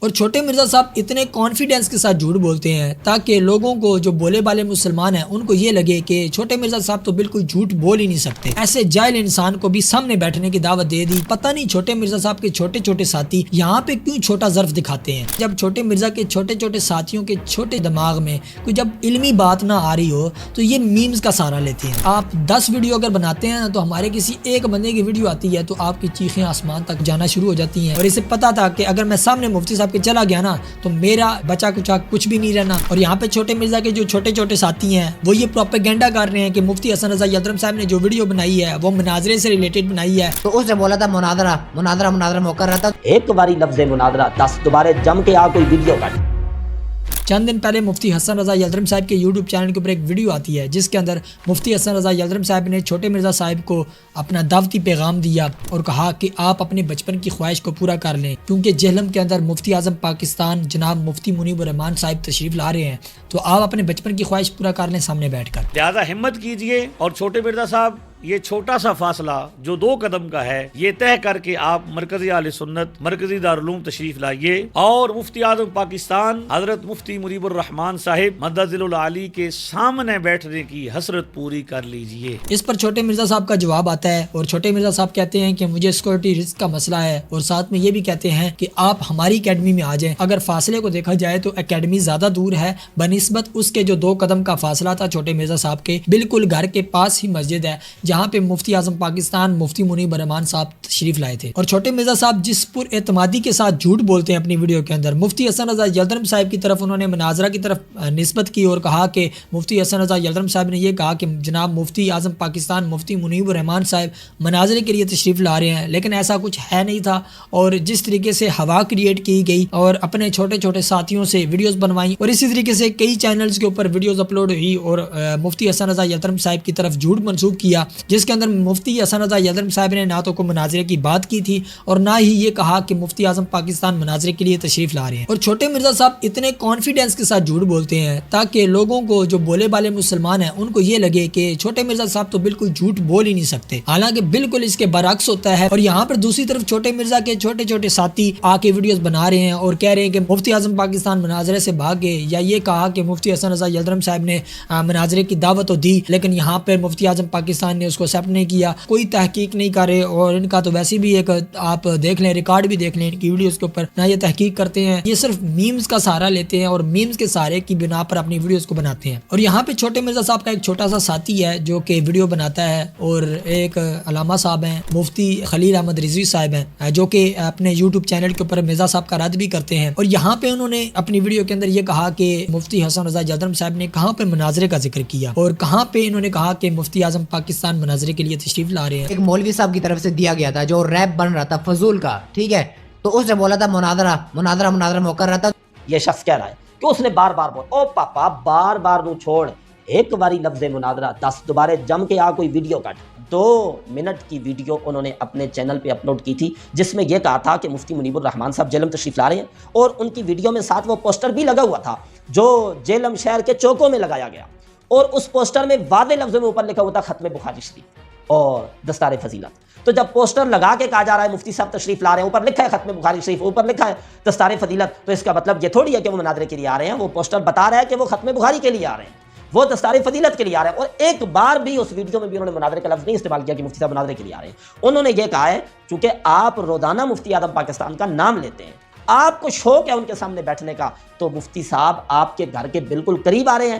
اور چھوٹے مرزا صاحب اتنے کانفیڈنس کے ساتھ جھوٹ بولتے ہیں تاکہ لوگوں کو جو بولے بالے مسلمان ہیں ان کو یہ لگے کہ چھوٹے مرزا صاحب تو بالکل جھوٹ بول ہی نہیں سکتے۔ ایسے جاہل انسان کو بھی سامنے بیٹھنے کی دعوت دے دی۔ پتہ نہیں چھوٹے مرزا صاحب کے چھوٹے چھوٹے ساتھی یہاں پہ کیوں چھوٹا ظرف دکھاتے ہیں۔ جب چھوٹے مرزا کے چھوٹے چھوٹے ساتھیوں کے چھوٹے دماغ میں کوئی جب علمی بات نہ آ رہی ہو تو یہ میمز کا سہارا لیتے ہیں۔ آپ 10 ویڈیو اگر بناتے ہیں تو ہمارے کسی ایک بندے کی ویڈیو آتی ہے تو آپ کی چیخیں آسمان تک جانا شروع ہو جاتی ہیں۔ اور اسے پتا تھا کہ اگر میں سامنے مفتی صاحب کے چلا گیا نا تو میرا بچا کچا کچھ بھی نہیں رہنا۔ اور یہاں پہ چھوٹے مرزا کے جو چھوٹے چھوٹے ساتھی ہیں وہ یہ پروپیگنڈا کر رہے ہیں کہ مفتی حسن رضا یلدرم صاحب نے جو ویڈیو بنائی ہے وہ مناظرے سے ریلیٹڈ بنائی ہے، تو اس نے بولا تھا مناظرہ موقع رہا تھا۔ ایک باری لفظ مناظرہ 10 دوبارے جم کے کوئی ویڈیو کٹ۔ چند دن پہلے مفتی حسن رضا یلدرم صاحب کے یوٹیوب چینل کے اوپر ایک ویڈیو آتی ہے جس کے اندر مفتی حسن رضا یلدرم صاحب نے چھوٹے مرزا صاحب کو اپنا دعوتی پیغام دیا اور کہا کہ آپ اپنے بچپن کی خواہش کو پورا کر لیں، کیونکہ جہلم کے اندر مفتی اعظم پاکستان جناب مفتی منیب الرحمان صاحب تشریف لا رہے ہیں، تو آپ اپنے بچپن کی خواہش پورا کر لیں سامنے بیٹھ کر۔ لہٰذا ہمت کیجئے اور چھوٹے مرزا صاحب یہ چھوٹا سا فاصلہ جو 2 قدم کا ہے یہ طے کر کے آپ مرکزی اہل سنت مرکزی دارالعلوم تشریف لائیے اور مفتی اعظم پاکستان حضرت مفتی منیب الرحمان صاحب مدظل العالی کے سامنے بیٹھنے کی حسرت پوری کر لیجئے۔ اس پر چھوٹے مرزا صاحب کا جواب آتا ہے اور چھوٹے مرزا صاحب کہتے ہیں کہ مجھے سیکورٹی رسک کا مسئلہ ہے، اور ساتھ میں یہ بھی کہتے ہیں کہ آپ ہماری اکیڈمی میں آ جائیں۔ اگر فاصلے کو دیکھا جائے تو اکیڈمی زیادہ دور ہے بنسبت اس کے جو 2 قدم کا فاصلہ تھا چھوٹے مرزا صاحب کے، بالکل گھر کے پاس ہی مسجد ہے جہاں پہ مفتی اعظم پاکستان مفتی منیب الرحمان صاحب تشریف لائے تھے۔ اور چھوٹے مرزا صاحب جس پر اعتمادی کے ساتھ جھوٹ بولتے ہیں اپنی ویڈیو کے اندر، مفتی حسن رضا یلدرم صاحب کی طرف انہوں نے مناظرہ کی طرف نسبت کی اور کہا کہ مفتی حسن رضا یلدرم صاحب نے یہ کہا کہ جناب مفتی اعظم پاکستان مفتی منیب الرحمان صاحب مناظرے کے لیے تشریف لا رہے ہیں، لیکن ایسا کچھ ہے نہیں تھا۔ اور جس طریقے سے ہوا کریٹ کی گئی اور اپنے چھوٹے چھوٹے ساتھیوں سے ویڈیوز بنوائیں اور اسی طریقے سے کئی چینلز کے اوپر ویڈیوز اپلوڈ ہوئی اور مفتی حسن رضا یلدرم صاحب کی طرف جھوٹ منسوب کیا، جس کے اندر مفتی حسن رضا یلدرم صاحب نے نہ تو کوئی مناظرے کی بات کی تھی اور نہ ہی یہ کہا کہ مفتی اعظم پاکستان مناظرے کے لیے تشریف لا رہے ہیں۔ اور چھوٹے مرزا صاحب اتنے کانفیڈنس کے ساتھ جھوٹ بولتے ہیں تاکہ لوگوں کو جو بولے بالے مسلمان ہیں ان کو یہ لگے کہ چھوٹے مرزا صاحب تو بالکل جھوٹ بول ہی نہیں سکتے، حالانکہ بالکل اس کے برعکس ہوتا ہے۔ اور یہاں پر دوسری طرف چھوٹے مرزا کے چھوٹے چھوٹے ساتھی آ کے ویڈیوز بنا رہے ہیں اور کہہ رہے ہیں کہ مفتی اعظم پاکستان مناظرے سے بھاگ گئے، یا یہ کہا کہ مفتی حسن رضا یلدرم صاحب نے مناظرے کی دعوت تو دی لیکن یہاں پر مفتی اعظم پاکستان نے اس کو ایکسیپٹ نہیں کیا، کوئی تحقیق نہیں کر رہے۔ اور ان کا تو ویسے بھی ایک آپ دیکھ لیں ریکارڈ بھی دیکھ لیں ان کی ویڈیوز کے اوپر، نہ یہ تحقیق کرتے ہیں، یہ صرف میمز کا سہارا لیتے ہیں اور میمز کے سہارے کی بنا پر اپنی ویڈیوز کو بناتے ہیں۔ اور یہاں پہ چھوٹے مرزا صاحب کا ایک چھوٹا سا ساتھی ہے جو کہ ویڈیو بناتا ہے، اور ایک علامہ صاحب ہیں مفتی خلیل احمد رضوی صاحب ہیں جو کہ اپنے یوٹیوب چینل کے اوپر مرزا صاحب کا رد بھی کرتے ہیں۔ اور یہاں پہ انہوں نے اپنی ویڈیو کے اندر یہ کہا کہ مفتی حسن رضا یلدرم صاحب نے کہاں پہ مناظرے کا ذکر کیا اور کہاں پہ انہوں نے کہا کہ مفتی اعظم پاکستان مناظرے کے لیے تشریف لا رہے ہیں۔ ایک مولوی صاحب کی طرف سے دیا گیا تھا جو ریپ بن رہا تھا فضول کا، ٹھیک ہے، تو اس نے بولا تھا مناظرہ موقع رہا تھا۔ یہ شخص کہہ رہا ہے کہ اس نے بار بار بول او پاپا بار بار نو چھوڑ، ایک باری لفظ مناظرہ 10 دوبارے جم کے کوئی ویڈیو کٹ۔ 2 منٹ کی ویڈیو انہوں نے اپنے چینل پہ اپلوڈ کی تھی جس میں یہ کہا تھا کہ مفتی منیب الرحمان صاحب جہلم تشریف لا رہے ہیں، اور ان کی ویڈیو میں ساتھ وہ پوسٹر بھی لگا ہوا تھا جو جہلم شہر کے چوکوں میں لگایا گیا، اور اس پوسٹر میں واضح لفظوں میں اوپر لکھا ہوا تھا ختم بخاری شریف اور دستار فضیلت۔ تو جب پوسٹر لگا کے کہا جا رہا ہے مفتی صاحب تشریف لا رہے ہیں، اوپر لکھا ہے ختم بخاری شریف، اوپر لکھا ہے دستار فضیلت، تو اس کا مطلب یہ تھوڑی ہے کہ وہ مناظرے کے لیے آ رہے ہیں، وہ پوسٹر بتا رہا ہے کہ وہ ختم بخاری کے لیے آ رہے ہیں، وہ دستار فضیلت کے لیے آ رہے ہیں۔ اور ایک بار بھی اس ویڈیو میں بھی انہوں نے مناظرے کا لفظ نہیں استعمال کیا کہ مفتی صاحب مناظرے کے لیے آ رہے ہیں۔ انہوں نے یہ کہا ہے چونکہ آپ روزانہ مفتی اعظم پاکستان کا نام لیتے ہیں، آپ کو شوق ہے ان کے سامنے بیٹھنے کا، تو مفتی صاحب آپ کے گھر کے بالکل قریب آ رہے ہیں،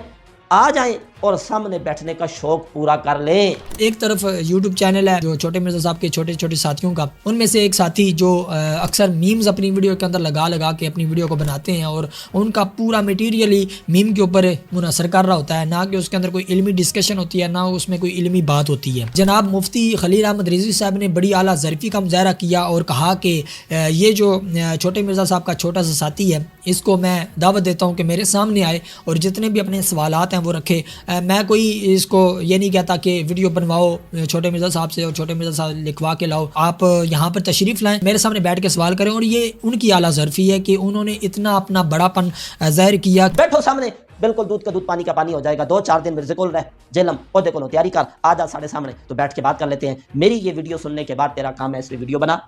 آ جائیں اور سامنے بیٹھنے کا شوق پورا کر لیں۔ ایک طرف یوٹیوب چینل ہے جو چھوٹے مرزا صاحب کے چھوٹے چھوٹے ساتھیوں کا، ان میں سے ایک ساتھی جو اکثر میمز اپنی ویڈیو کے اندر لگا کے اپنی ویڈیو کو بناتے ہیں اور ان کا پورا میٹیریل ہی میم کے اوپر منحصر کر رہا ہوتا ہے، نہ کہ اس کے اندر کوئی علمی ڈسکشن ہوتی ہے، نہ اس میں کوئی علمی بات ہوتی ہے۔ جناب مفتی خلیل احمد رضوی صاحب نے بڑی اعلیٰ ظرفی کا مظاہرہ کیا اور کہا کہ یہ جو چھوٹے مرزا صاحب کا چھوٹا سا ساتھی ہے اس کو میں دعوت دیتا ہوں کہ میرے سامنے آئے اور جتنے بھی اپنے سوالات ہیں وہ رکھے۔ میں کوئی اس کو یہ نہیں کہتا کہ ویڈیو بنواؤ چھوٹے مرزا صاحب سے اور چھوٹے مرزا صاحب لکھوا کے لاؤ، آپ یہاں پر تشریف لائیں، میرے سامنے بیٹھ کے سوال کریں۔ اور یہ ان کی اعلیٰ ظرفی ہے کہ انہوں نے اتنا اپنا بڑا پن ظاہر کیا۔ بیٹھو سامنے، بالکل دودھ کا دودھ پانی کا پانی ہو جائے گا، 2-4 دن مرزے کول رہ جہلم عہدے کو تیاری کر، آ جا ساڑھے سامنے تو بیٹھ کے بات کر لیتے ہیں۔ میری یہ ویڈیو سننے کے بعد تیرا کام ہے اس پہ ویڈیو بنا،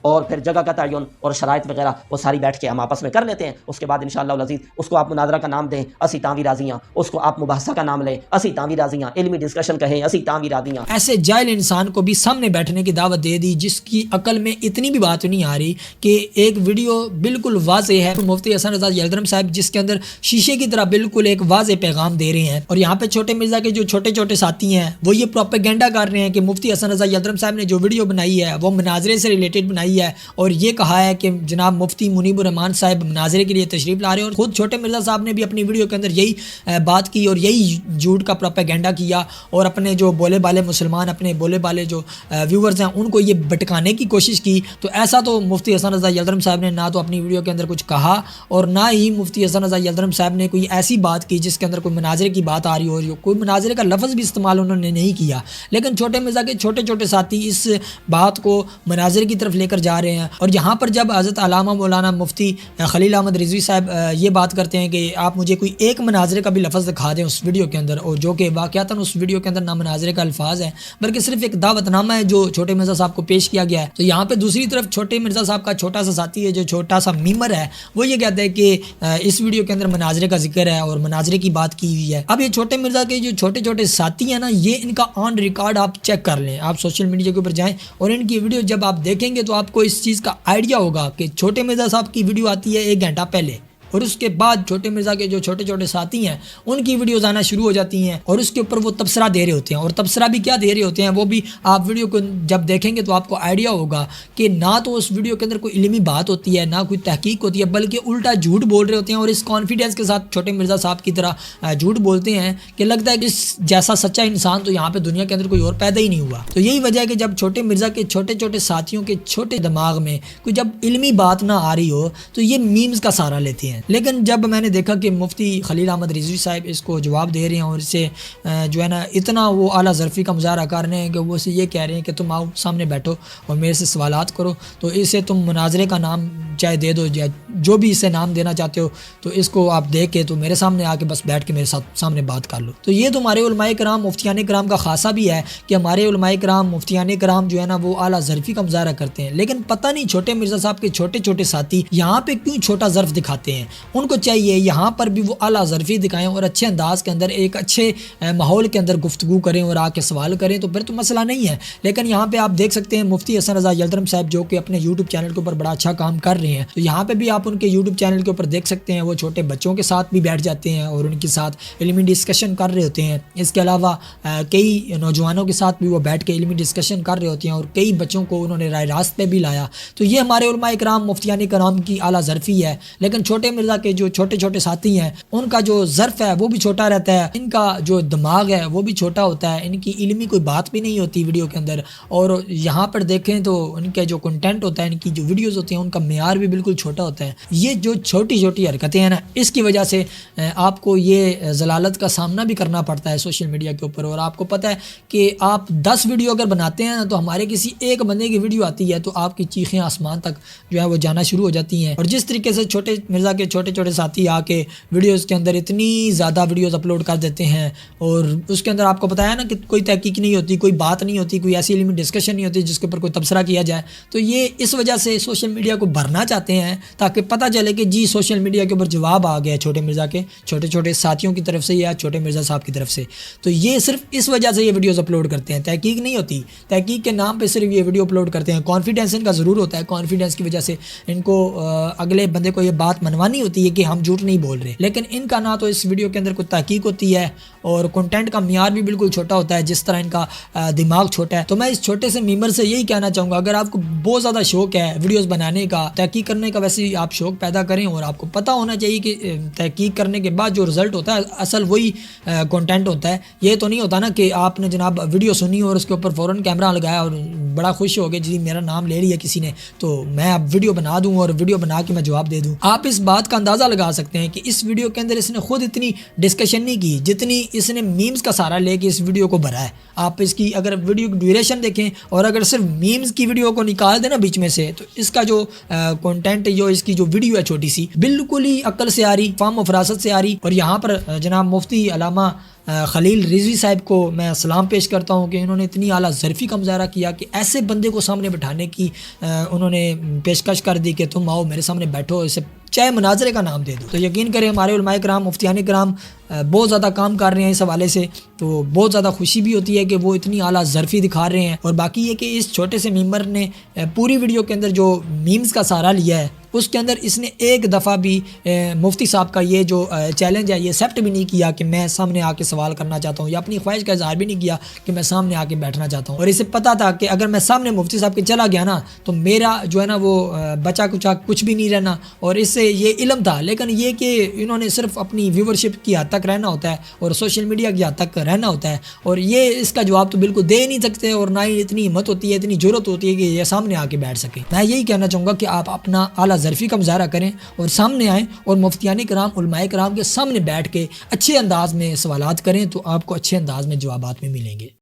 اور پھر جگہ کا تعین اور شرائط وغیرہ وہ ساری بیٹھ کے ہم آپس میں کر لیتے ہیں. اس کے بعد انشاءاللہ العزیز اس کو آپ مناظرہ کا نام دیں، اسی تاں وی راضی ہاں. اس کو آپ مباحثہ کا نام لیں، اسی تاں وی راضی ہاں. علمی ڈسکشن کہیں، اسی تاں وی راضی ہاں. ایسے جاہل انسان کو بھی سامنے بیٹھنے کی دعوت دے دی جس کی عقل میں اتنی بھی بات نہیں آ رہی کہ ایک ویڈیو بالکل واضح ہے مفتی حسن رضا یلدرم صاحب جس کے اندر شیشے کی طرح بالکل ایک واضح پیغام دے رہے ہیں، اور یہاں پہ چھوٹے مرزا کے جو چھوٹے چھوٹے ساتھی ہیں وہ یہ پروپیگنڈا کر رہے ہیں کہ مفتی حسن رضا یلدرم صاحب نے جو ویڈیو بنائی ہے وہ مناظرے سے ریلیٹڈ بنائی ہے، اور یہ کہا ہے کہ جناب مفتی منیب الرحمان صاحب مناظرے کے لیے تشریف لا رہے ہیں. اور خود چھوٹے مرزا صاحب نے بھی اپنی ویڈیو کے اندر یہی بات کی اور یہی جھوٹ کا پروپیگنڈا کیا، اور اپنے جو بولے بالے مسلمان، اپنے بولے بالے جو ویورز ہیں ان کو یہ بھٹکانے کی کوشش کی. تو ایسا تو مفتی حسن رضا یلدرم صاحب نے نہ تو اپنی ویڈیو کے اندر کچھ کہا، اور نہ ہی مفتی حسن رضا یلدرم صاحب نے کوئی ایسی بات کی جس کے اندر کوئی مناظرے کی بات آ رہی ہو. کوئی مناظرے کا لفظ بھی استعمال انہوں نے نہیں کیا، لیکن چھوٹے مرزا کے چھوٹے چھوٹے ساتھی اس بات کو مناظرے کی طرف لے کر جا رہے ہیں. اور یہاں پر جب حضرت علامہ مولانا مفتی خلیل احمد رضوی صاحب یہ بات کرتے ہیں کہ آپ مجھے کوئی ایک مناظرے کا بھی لفظ دکھا دیں اس ویڈیو کے اندر، اور جو کہ واقعتاً اس ویڈیو کے اندر نہ مناظرے کا الفاظ ہے بلکہ صرف ایک دعوت نامہ ہے جو چھوٹے مرزا صاحب کو پیش کیا گیا ہے. تو یہاں پہ دوسری طرف چھوٹے مرزا صاحب کا چھوٹا سا ساتھی ہے جو چھوٹا سا میمر ہے، وہ یہ کہتا ہے کہ اس ویڈیو کے اندر مناظرے کا ذکر ہے اور مناظرے کی بات کی ہوئی ہے. اب یہ چھوٹے مرزا کے جو چھوٹے چھوٹے ساتھی ہیں نا، یہ ان کا آن ریکارڈ آپ چیک کر لیں، آپ سوشل میڈیا کے اوپر جائیں اور ان کی ویڈیو جب آپ دیکھیں گے تو آپ کو اس چیز کا آئیڈیا ہوگا کہ چھوٹے مرزا صاحب کی ویڈیو آتی ہے 1 گھنٹہ پہلے، اور اس کے بعد چھوٹے مرزا کے جو چھوٹے چھوٹے ساتھی ہیں ان کی ویڈیوز آنا شروع ہو جاتی ہیں، اور اس کے اوپر وہ تبصرہ دے رہے ہوتے ہیں. اور تبصرہ بھی کیا دے رہے ہوتے ہیں وہ بھی آپ ویڈیو کو جب دیکھیں گے تو آپ کو آئیڈیا ہوگا کہ نہ تو اس ویڈیو کے اندر کوئی علمی بات ہوتی ہے، نہ کوئی تحقیق ہوتی ہے، بلکہ الٹا جھوٹ بول رہے ہوتے ہیں. اور اس کانفیڈنس کے ساتھ چھوٹے مرزا صاحب کی طرح جھوٹ بولتے ہیں کہ لگتا ہے کہ اس جیسا سچا انسان تو یہاں پہ دنیا کے اندر کوئی اور پیدا ہی نہیں ہوا. تو یہی وجہ ہے کہ جب چھوٹے مرزا کے چھوٹے چھوٹے ساتھیوں کے چھوٹے دماغ میں کوئی جب علمی بات نہ آ رہی ہو تو یہ میمز کا سہارا لیتے ہیں. لیکن جب میں نے دیکھا کہ مفتی خلیل احمد رضوی صاحب اس کو جواب دے رہے ہیں اور اسے جو ہے نا اتنا وہ اعلیٰ ظرفی کا مظاہرہ کر رہے ہیں کہ وہ اسے یہ کہہ رہے ہیں کہ تم آؤ سامنے بیٹھو اور میرے سے سوالات کرو، تو اسے تم مناظرے کا نام چاہے دے دو، جو بھی اسے نام دینا چاہتے ہو، تو اس کو آپ دے کے تو میرے سامنے آ کے بس بیٹھ کے میرے ساتھ سامنے بات کر لو. تو یہ تو ہمارے علماء کرام مفتیان کرام کا خاصہ بھی ہے کہ ہمارے علماء کرام مفتیان کرام جو ہے نا وہ اعلیٰ ظرفی کا مظاہرہ کرتے ہیں. لیکن پتہ نہیں چھوٹے مرزا صاحب کے چھوٹے چھوٹے ساتھی یہاں پہ کیوں چھوٹا ظرف دکھاتے ہیں. ان کو چاہیے یہاں پر بھی وہ اعلیٰ ظرفی دکھائیں اور اچھے انداز کے اندر ایک اچھے ماحول کے اندر گفتگو کریں اور آ کے سوال کریں، تو پھر تو مسئلہ نہیں ہے. لیکن یہاں پہ آپ دیکھ سکتے ہیں مفتی حسن رضا یلدرم صاحب جو کہ اپنے یوٹیوب چینل کے اوپر بڑا اچھا کام کر رہے ہیں، تو یہاں پہ بھی آپ ان کے یوٹیوب چینل کے اوپر دیکھ سکتے ہیں وہ چھوٹے بچوں کے ساتھ بھی بیٹھ جاتے ہیں اور ان کے ساتھ علمی ڈسکشن کر رہے ہوتے ہیں. اس کے علاوہ کئی نوجوانوں کے ساتھ بھی وہ بیٹھ کے علمی ڈسکشن کر رہے ہوتے ہیں اور کئی بچوں کو انہوں نے رائے راست پہ بھی لایا. تو یہ ہمارے علماء کرام مفتیان کرام کی اعلیٰ ظرفی ہے. لیکن چھوٹے مرزا کے جو چھوٹے چھوٹے ساتھی ہیں ان کا جو ظرف ہے وہ بھی چھوٹا رہتا ہے، ان کا جو دماغ ہے وہ بھی چھوٹا ہوتا ہے، ان کی علمی کوئی بات بھی نہیں ہوتی ویڈیو کے اندر. اور یہاں پر دیکھیں تو ان کے جو کنٹینٹ ہوتا ہے، ان کی جو ویڈیوز ہوتی ہیں ان کا معیار بھی بالکل چھوٹا ہوتا ہے. یہ جو چھوٹی چھوٹی حرکتیں ہیں نا، اس کی وجہ سے آپ کو یہ ضلالت کا سامنا بھی کرنا پڑتا ہے سوشل میڈیا کے اوپر. اور آپ کو پتہ ہے کہ آپ 10 ویڈیو اگر بناتے ہیں نا تو ہمارے کسی ایک بندے کی ویڈیو آتی ہے تو آپ کی چیخیں آسمان تک جو ہے وہ جانا شروع ہو جاتی ہیں. اور جس طریقے سے چھوٹے مرزا کے چھوٹے چھوٹے ساتھی آ کے ویڈیوز کے اندر اتنی زیادہ ویڈیوز اپلوڈ کر دیتے ہیں اور اس کے اندر آپ کو بتایا نا کہ کوئی تحقیق نہیں ہوتی، کوئی بات نہیں ہوتی، کوئی ایسی علمی ڈسکشن نہیں ہوتی جس کے اوپر کوئی تبصرہ کیا جائے. تو یہ اس وجہ سے سوشل میڈیا کو بھرنا چاہتے ہیں تاکہ پتہ چلے کہ جی سوشل میڈیا کے اوپر جواب آ گیا چھوٹے مرزا کے چھوٹے چھوٹے ساتھیوں کی طرف سے یا چھوٹے مرزا صاحب کی طرف سے. تو یہ صرف اس وجہ سے یہ ویڈیوز اپلوڈ کرتے ہیں، تحقیق نہیں ہوتی، تحقیق کے نام پہ صرف یہ ویڈیو اپلوڈ کرتے ہیں. کانفیڈنس ان کا ضرور ہوتا ہے، کانفیڈنس کی وجہ سے ان کو اگلے بندے کو یہ بات منوانی ہوتی ہے کہ ہم جھوٹ نہیں بول رہے. لیکن ان کا نہ تو اس ویڈیو کے اندر کوئی تحقیق ہوتی ہے اور کنٹینٹ کا معیار بھی بالکل چھوٹا ہوتا ہے جس طرح ان کا دماغ چھوٹا ہے. تو میں اس چھوٹے سے میمر سے یہی کہنا چاہوں گا، اگر آپ کو بہت زیادہ شوق ہے ویڈیوز بنانے کا، تحقیق کرنے کا، ویسے آپ شوق پیدا کریں اور آپ کو پتہ ہونا چاہیے کہ تحقیق کرنے کے بعد جو رزلٹ ہوتا ہے اصل وہی کنٹینٹ ہوتا ہے. یہ تو نہیں ہوتا نا کہ آپ نے جناب ویڈیو سنی اور اس کے اوپر فوراً کیمرہ لگایا اور بڑا خوش ہو گئے جی میرا نام لے لیا کسی نے تو میں اب ویڈیو بنا دوں اور ویڈیو بنا کے میں جواب دے دوں. آپ اس بات کا اندازہ لگا سکتے ہیں کہ اس ویڈیو کے اندر اس نے خود اتنی ڈسکشن نہیں کی جتنی اس نے میمز کا سہارا لے کے اس ویڈیو کو بھرا ہے. آپ اس کی اگر ویڈیو کی ڈیوریشن دیکھیں اور اگر صرف میمز کی ویڈیو کو نکال دیں نا بیچ میں سے تو اس کا جو کنٹینٹ جو اس کی جو ویڈیو ہے چھوٹی سی بالکل ہی عقل سے آ رہی، فہم و فراست سے آ رہی. اور یہاں پر جناب مفتی علامہ خلیل رضوی صاحب کو میں سلام پیش کرتا ہوں کہ انہوں نے اتنی اعلیٰ ظرفی کا مظاہرہ کیا کہ ایسے بندے کو سامنے بٹھانے کی انہوں نے پیشکش کر دی کہ تم آؤ میرے سامنے بیٹھو، اسے چاہے مناظرے کا نام دے دو۔ تو یقین کریں ہمارے علماء کرام، مفتیان کرام بہت زیادہ کام کر رہے ہیں اس حوالے سے، تو بہت زیادہ خوشی بھی ہوتی ہے کہ وہ اتنی اعلیٰ ظرفی دکھا رہے ہیں۔ اور باقی یہ کہ اس چھوٹے سے ممبر نے پوری ویڈیو کے اندر جو میمز کا سہارا لیا ہے اس کے اندر اس نے ایک دفعہ بھی مفتی صاحب کا یہ جو چیلنج ہے یہ ایکسیپٹ بھی نہیں کیا کہ میں سامنے آ کے سوال کرنا چاہتا ہوں، یا اپنی خواہش کا اظہار بھی نہیں کیا کہ میں سامنے آ کے بیٹھنا چاہتا ہوں۔ اور اسے پتہ تھا کہ اگر میں سامنے مفتی صاحب کے چلا گیا نا تو میرا جو ہے نا وہ بچا کچا کچھ بھی نہیں رہنا، اور اس سے یہ علم تھا۔ لیکن یہ کہ انہوں نے صرف اپنی ویورشپ کی حد تک رہنا ہوتا ہے اور سوشل میڈیا کی حد تک رہنا ہوتا ہے، اور یہ اس کا جواب تو بالکل دے نہیں سکتے، اور نہ ہی اتنی ہمت ہوتی ہے، اتنی ضرورت ہوتی ہے کہ یہ سامنے آ کے بیٹھ سکے۔ میں یہی کہنا چاہوں گا کہ آپ اپنا اعلیٰ ظرفی کا مظاہرہ کریں اور سامنے آئیں اور مفتیان کرام، علماء کرام کے سامنے بیٹھ کے اچھے انداز میں سوالات کریں، تو آپ کو اچھے انداز میں جوابات میں ملیں گے۔